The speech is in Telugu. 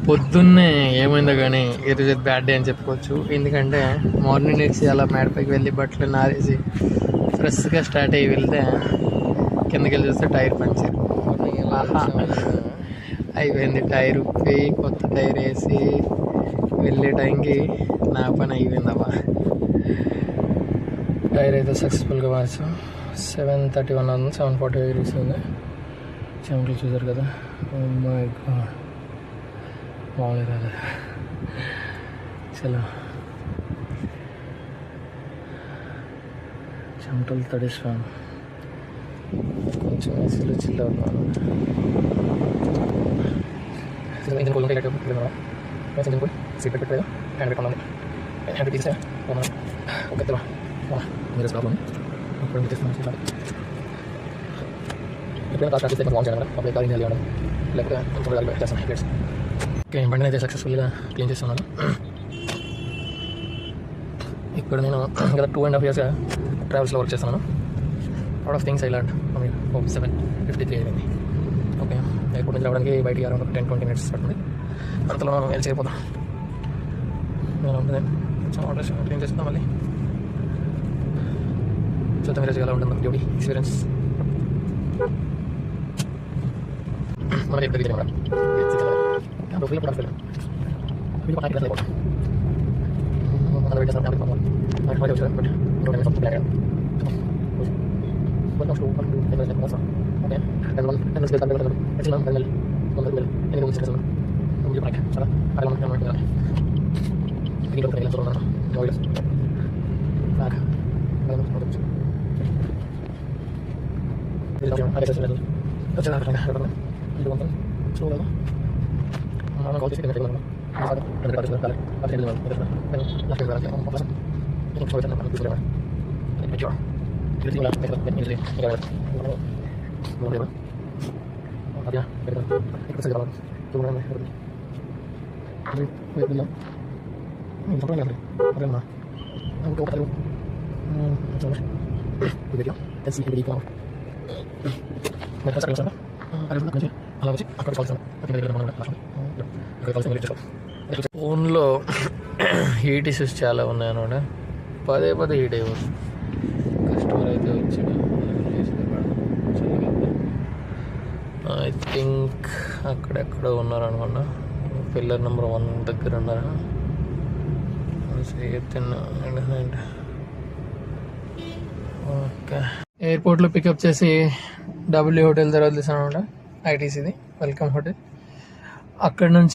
పొద్దున్నే ఏమైందో కానీ ఈరోజు బ్యాడ్ డే అని చెప్పుకోవచ్చు. ఎందుకంటే మార్నింగ్ లేచి అలా మేడపైకి వెళ్ళి బట్టలు నారేసి ఫ్రెష్గా స్టార్ట్ అయ్యి వెళ్తే కిందకి వెళ్ళి చూస్తే టైర్ పంచర్ అయిపోయింది. టైర్ ఉప్పి కొత్త టైర్ వేసి వెళ్ళే టైంకి నా పని అయిపోయిందమ్మా. టైర్ అయితే సక్సెస్ఫుల్గా మార్చాం. 7:31 ఉంది, 7:45 ఉంది. చెమటలు చూసారు కదా, మామూలుగా రాదు. చలో చెమటలు తడిస్తాం. కొంచెం వేసులు చిల్ అవుతున్నాను. సీట్ పెట్టలేదు, హ్యాండ్ పెట్టుకున్నాను. హ్యాండ్ తీసా ఒక మీరు ప్రాబ్లం అప్పుడు తీస్తున్నాను. ఎప్పుడైనా కాస్ట్ ఆఫీస్ వాన్ చేయడం అప్పుడు కాల్ ఇంజనీర్ చేయడం లేకపోతే కొంచెం చేస్తాను ప్లేట్స్. ఓకే, బండిని అయితే సక్సెస్ఫుల్గా క్లీన్ చేస్తున్నాను. ఇక్కడ నేను గత 2.5 yearsగా ట్రావెల్స్లో వర్క్ చేస్తున్నాను. Lot of things I learn. 7:53 అయింది. ఓకే, ఎయిర్పోర్ట్ నుంచి రావడానికి బయటికి అరౌండ్ 10-20 minutes పడుతుంది. అంతలో మనం వెళ్ళి చేయకపోతాం. నేను ఉంటుంది కొంచెం ఆర్డర్స్ క్లీన్ చేస్తాం. మళ్ళీ చూద్దాం ఈరోజు ఎలా ఉంటుందో డ్యూటీ ఎక్స్పీరియన్స్. మన ఎక్కడ ఫోన్లో హీట్ ఇష్యూస్ చాలా ఉన్నాయన్నమాట. పదే హీట్ అయిపోతుంది. కస్టమర్ అయితే వచ్చాడు. ఐ థింక్ అక్కడెక్కడ ఉన్నారనుకున్నా. పిల్లర్ నెంబర్ 1 దగ్గర ఉన్నారు. ఓకే, ఎయిర్పోర్ట్లో పికప్ చేసి W హోటల్ తర్వాత తీసాను అనమాట. ITCది వెల్కమ్ హోటల్. అక్కడ నుంచి